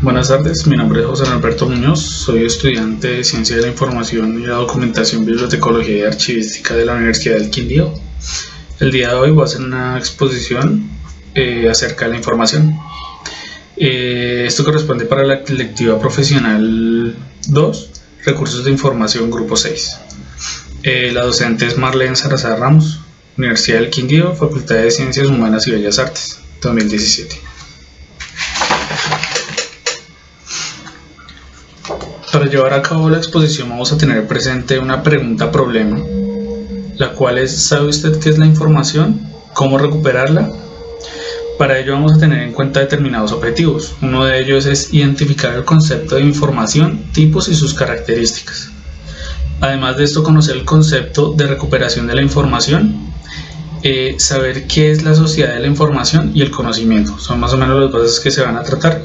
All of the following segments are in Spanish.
Buenas tardes, mi nombre es José Alberto Muñoz, soy estudiante de Ciencia de la Información y la Documentación, Bibliotecología y Archivística de la Universidad del Quindío. El día de hoy voy a hacer una exposición acerca de la información. Esto corresponde para la lectiva profesional 2, Recursos de Información, Grupo 6. La docente es Marlene Salazar Ramos, Universidad del Quindío, Facultad de Ciencias Humanas y Bellas Artes, 2017. Para llevar a cabo la exposición vamos a tener presente una pregunta-problema, la cual es: ¿sabe usted qué es la información? ¿Cómo recuperarla? Para ello vamos a tener en cuenta determinados objetivos. Uno de ellos es identificar el concepto de información, tipos y sus características. Además de esto, conocer el concepto de recuperación de la información, saber qué es la sociedad de la información y el conocimiento. Son más o menos las bases que se van a tratar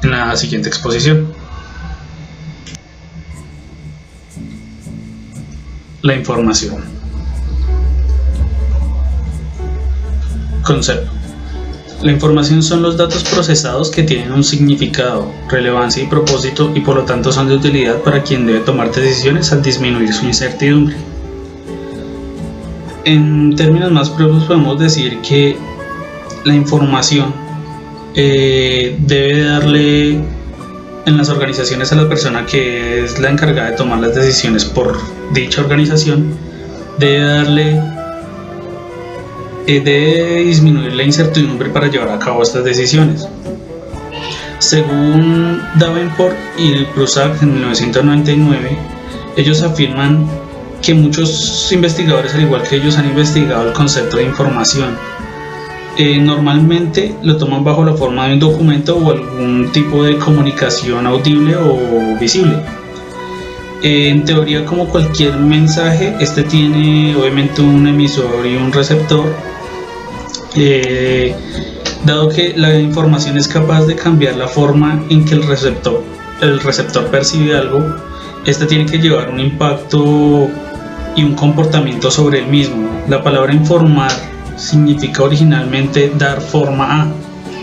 en la siguiente exposición. La información. Concepto. La información son los datos procesados que tienen un significado, relevancia y propósito, y por lo tanto son de utilidad para quien debe tomar decisiones al disminuir su incertidumbre. En términos más propios podemos decir que la información debe darle en las organizaciones a la persona que es la encargada de tomar las decisiones por dicha organización, debe disminuir la incertidumbre para llevar a cabo estas decisiones. Según Davenport y Prusak en 1999, ellos afirman que muchos investigadores, al igual que ellos, han investigado el concepto de información. Normalmente lo toman bajo la forma de un documento o algún tipo de comunicación audible o visible. En teoría, como cualquier mensaje, este tiene obviamente un emisor y un receptor. Dado que la información es capaz de cambiar la forma en que el receptor percibe algo, este tiene que llevar un impacto y un comportamiento sobre el mismo. La palabra informar significa originalmente dar forma a.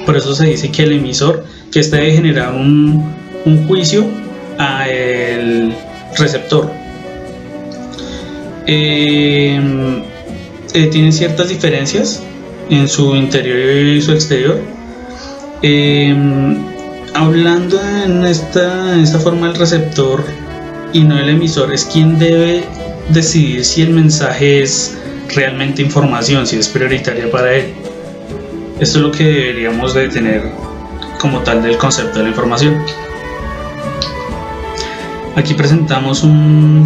Por eso se dice que el emisor, que este debe generar un juicio a el receptor. Tiene ciertas diferencias en su interior y su exterior. Hablando en esta forma, el receptor y no el emisor es quien debe decidir si el mensaje es realmente información, si es prioritaria para él. Esto es lo que deberíamos de tener como tal del concepto de la información. Aquí presentamos una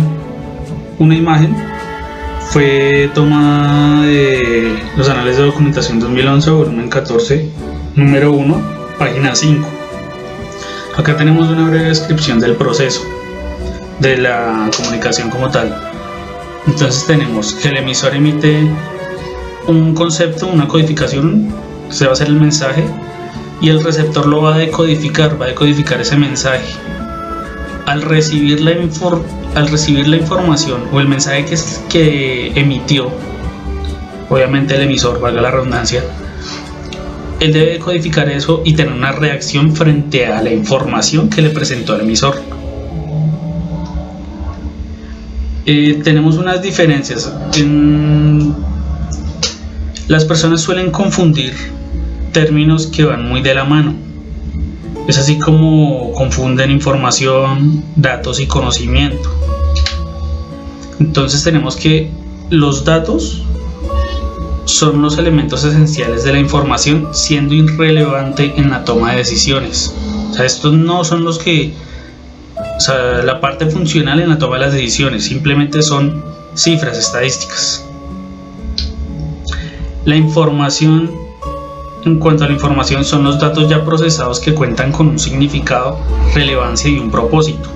imagen. Fue tomada de los Anales de Documentación 2011, volumen 14, número 1, página 5. Acá tenemos una breve descripción del proceso de la comunicación como tal. Entonces tenemos que el emisor emite un concepto, una codificación, se va a hacer el mensaje, y el receptor lo va a decodificar ese mensaje. Al recibir la información o el mensaje que emitió, obviamente el emisor, valga la redundancia, él debe decodificar eso y tener una reacción frente a la información que le presentó el emisor. Tenemos unas diferencias. Las personas suelen confundir términos que van muy de la mano. Es así como confunden información, datos y conocimiento. Entonces tenemos que los datos son los elementos esenciales de la información, siendo irrelevante en la toma de decisiones. O sea, estos no son la parte funcional en la toma de las decisiones, simplemente son cifras estadísticas. La información, en cuanto a la información, son los datos ya procesados que cuentan con un significado, relevancia y un propósito.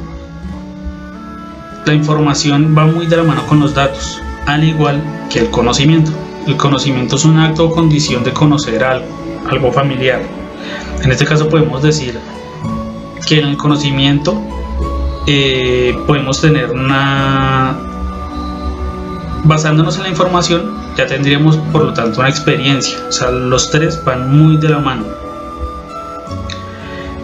La información va muy de la mano con los datos, al igual que el conocimiento. El conocimiento es un acto o condición de conocer algo familiar. En este caso podemos decir que en el conocimiento podemos tener basándonos en la información, ya tendríamos por lo tanto una experiencia. O sea, los tres van muy de la mano.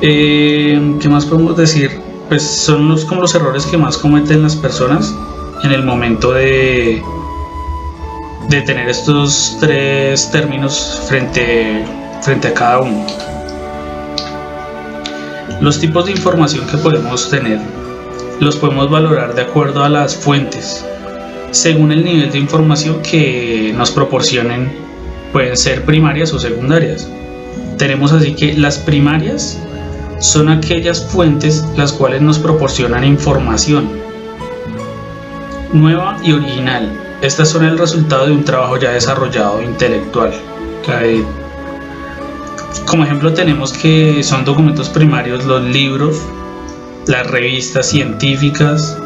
¿Qué más podemos decir? Pues son como los errores que más cometen las personas en el momento de tener estos tres términos frente a cada uno. Los tipos de información que podemos tener los podemos valorar de acuerdo a las fuentes, según el nivel de información que nos proporcionen. Pueden ser primarias o secundarias. Tenemos así que las primarias son aquellas fuentes las cuales nos proporcionan información nueva y original. Estas son el resultado de un trabajo ya desarrollado intelectual. Como ejemplo tenemos que son documentos primarios los libros, las revistas científicas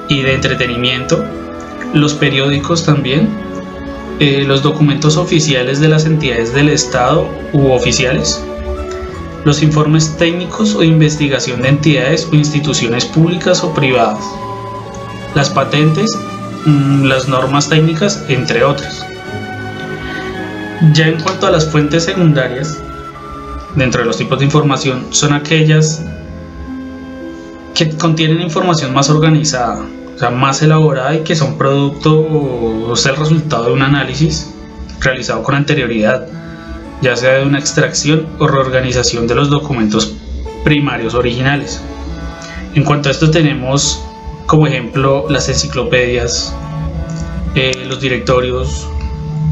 y de entretenimiento, los periódicos también, los documentos oficiales de las entidades del Estado u oficiales, los informes técnicos o de investigación de entidades o instituciones públicas o privadas, las patentes, las normas técnicas, entre otras. Ya en cuanto a las fuentes secundarias, dentro de los tipos de información, son aquellas que contienen información más organizada, o sea, más elaborada, y que son producto o sea, el resultado de un análisis realizado con anterioridad, ya sea de una extracción o reorganización de los documentos primarios originales. En cuanto a esto tenemos como ejemplo las enciclopedias, los directorios,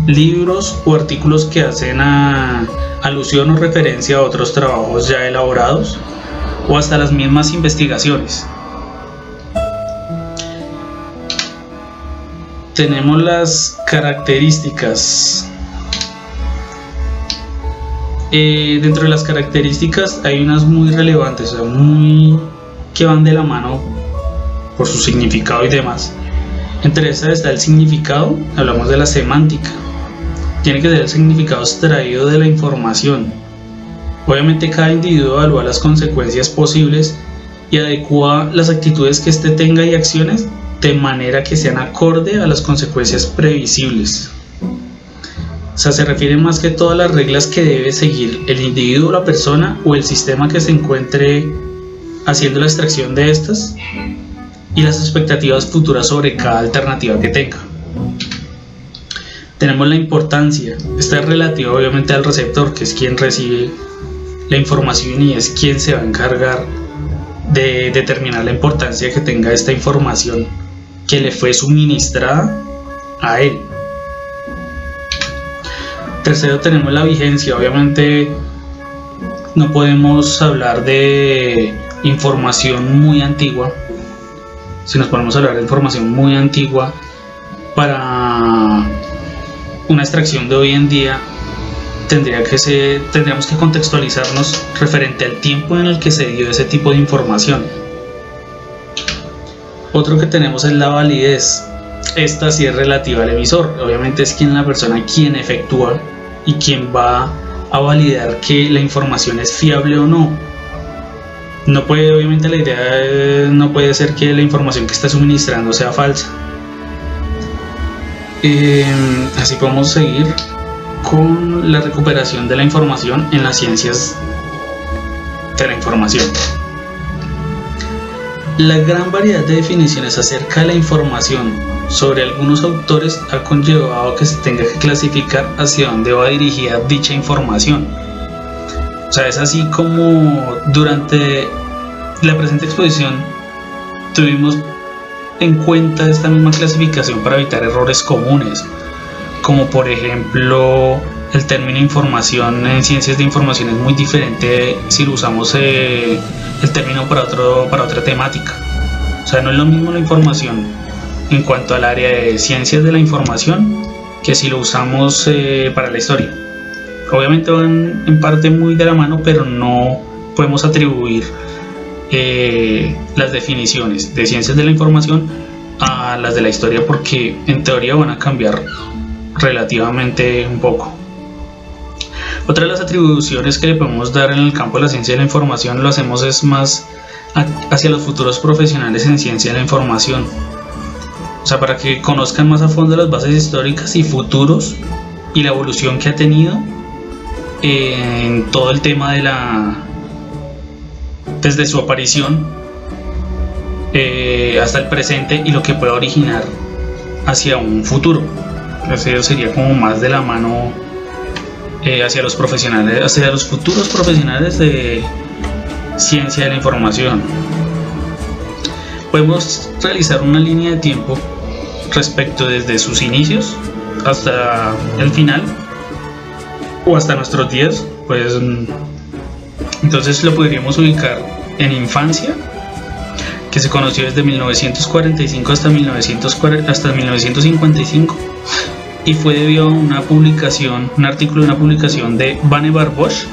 libros o artículos que hacen alusión o referencia a otros trabajos ya elaborados, o hasta las mismas investigaciones. Tenemos las características. Dentro de las características hay unas muy relevantes, o sea, que van de la mano por su significado y demás. Entre estas está el significado. Hablamos de la semántica. Tiene que ser el significado extraído de la información. Obviamente cada individuo evalúa las consecuencias posibles y adecua las actitudes que éste tenga y acciones de manera que sean acorde a las consecuencias previsibles. O sea, se refiere más que todo a las reglas que debe seguir el individuo, la persona o el sistema que se encuentre haciendo la extracción de estas, y las expectativas futuras sobre cada alternativa que tenga. Tenemos la importancia. Esta es relativa obviamente al receptor, que es quien recibe la información y es quien se va a encargar de determinar la importancia que tenga esta información que le fue suministrada a él. Tercero, tenemos la vigencia. Obviamente no podemos hablar de información muy antigua. Si nos ponemos a hablar de información muy antigua para una extracción de hoy en día, tendríamos que contextualizarnos referente al tiempo en el que se dio ese tipo de información. Otro que tenemos es la validez. Esta sí es relativa al emisor. Obviamente es la persona quien efectúa y quien va a validar que la información es fiable o no. Obviamente la idea no puede ser que la información que está suministrando sea falsa. Así podemos seguir con la recuperación de la información en las ciencias de la información. La gran variedad de definiciones acerca de la información sobre algunos autores ha conllevado que se tenga que clasificar hacia dónde va dirigida dicha información. O sea, es así como durante la presente exposición tuvimos en cuenta esta misma clasificación para evitar errores comunes, como por ejemplo el término información en ciencias de información es muy diferente si lo usamos el término para otra temática. O sea, no es lo mismo la información en cuanto al área de ciencias de la información que si lo usamos para la historia. Obviamente van en parte muy de la mano, pero no podemos atribuir las definiciones de ciencias de la información a las de la historia, porque en teoría van a cambiar relativamente un poco. Otra de las atribuciones que le podemos dar en el campo de la ciencia de la información lo hacemos es más hacia los futuros profesionales en ciencia de la información. O sea, para que conozcan más a fondo las bases históricas y futuros y la evolución que ha tenido en todo el tema de desde su aparición hasta el presente y lo que pueda originar hacia un futuro. Eso sería como más de la mano hacia los profesionales, hacia los futuros profesionales de ciencia de la información. Podemos realizar una línea de tiempo respecto desde sus inicios hasta el final o hasta nuestros días, pues entonces lo podríamos ubicar en infancia, que se conoció desde 1945 hasta 1955, y fue debido a una publicación, un artículo de una publicación de Vannevar Bush,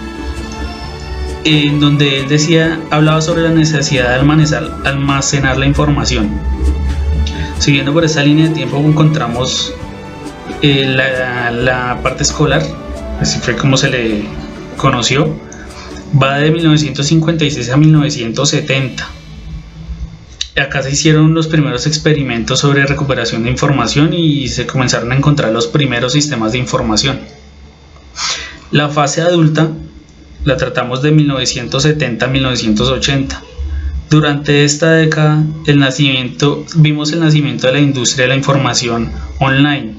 en donde él hablaba sobre la necesidad de almacenar la información. Siguiendo por esta línea de tiempo encontramos la parte escolar, así fue como se le conoció, va de 1956 a 1970. Acá se hicieron los primeros experimentos sobre recuperación de información y se comenzaron a encontrar los primeros sistemas de información. La fase adulta la tratamos de 1970 a 1980. Durante esta década vimos el nacimiento de la industria de la información online,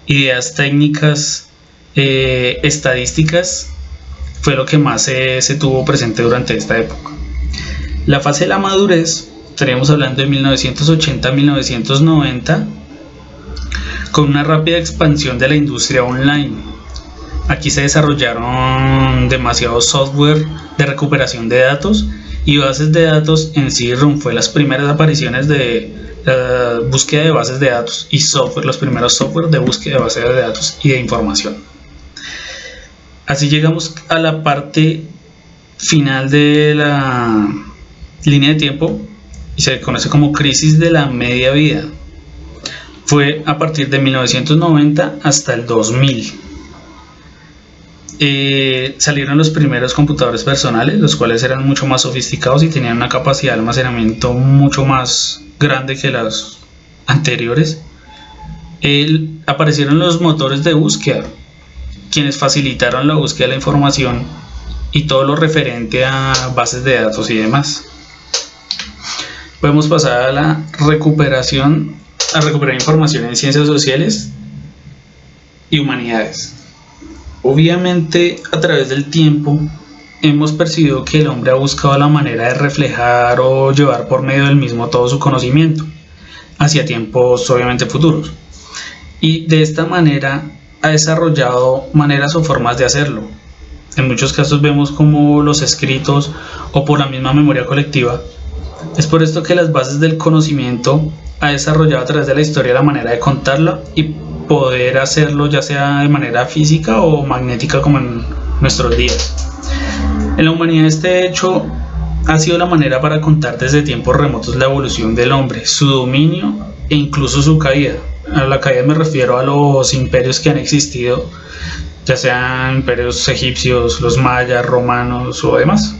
ideas técnicas, estadísticas, fue lo que más se tuvo presente durante esta época. La fase de la madurez, estaríamos hablando de 1980 a 1990, con una rápida expansión de la industria online. Aquí se desarrollaron demasiados software de recuperación de datos y bases de datos en CD-ROM. Fue las primeras apariciones de la búsqueda de bases de datos y los primeros software de búsqueda de bases de datos y de información. Así llegamos a la parte final de la línea de tiempo y se conoce como crisis de la media vida. Fue a partir de 1990 hasta el 2000. Salieron los primeros computadores personales, los cuales eran mucho más sofisticados y tenían una capacidad de almacenamiento mucho más grande que las anteriores. Aparecieron los motores de búsqueda, quienes facilitaron la búsqueda de la información y todo lo referente a bases de datos y demás. Podemos pasar a la recuperar información en ciencias sociales y humanidades. Obviamente, a través del tiempo hemos percibido que el hombre ha buscado la manera de reflejar o llevar por medio del mismo todo su conocimiento hacia tiempos obviamente futuros, y de esta manera ha desarrollado maneras o formas de hacerlo. En muchos casos vemos como los escritos o por la misma memoria colectiva. Es por esto que las bases del conocimiento ha desarrollado a través de la historia la manera de contarla y poder hacerlo ya sea de manera física o magnética como en nuestros días. En la humanidad este hecho ha sido la manera para contar desde tiempos remotos la evolución del hombre, su dominio e incluso su caída. A la caída me refiero a los imperios que han existido, ya sean imperios egipcios, los mayas, romanos o demás.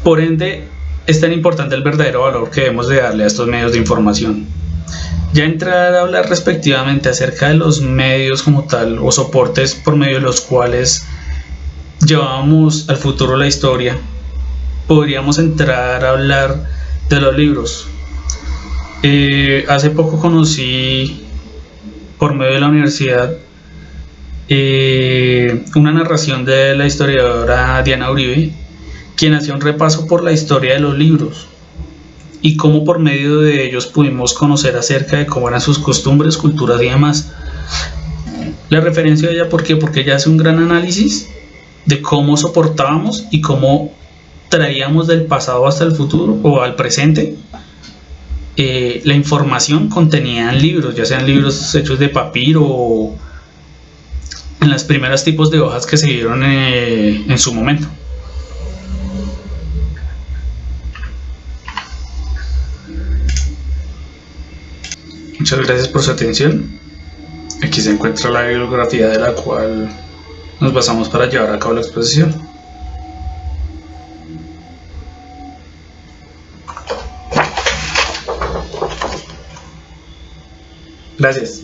Por ende, es tan importante el verdadero valor que debemos de darle a estos medios de información. Ya entrar a hablar respectivamente acerca de los medios como tal o soportes por medio de los cuales llevamos al futuro la historia, podríamos entrar a hablar de los libros. Hace poco conocí por medio de la universidad una narración de la historiadora Diana Uribe, quien hacía un repaso por la historia de los libros y cómo por medio de ellos pudimos conocer acerca de cómo eran sus costumbres, culturas y demás. La referencia a ella, ¿por qué? Porque ella hace un gran análisis de cómo soportábamos y cómo traíamos del pasado hasta el futuro o al presente la información contenida en libros, ya sean libros hechos de papiro o en las primeras tipos de hojas que se dieron en su momento. Muchas gracias por su atención. Aquí se encuentra la bibliografía de la cual nos basamos para llevar a cabo la exposición. Gracias.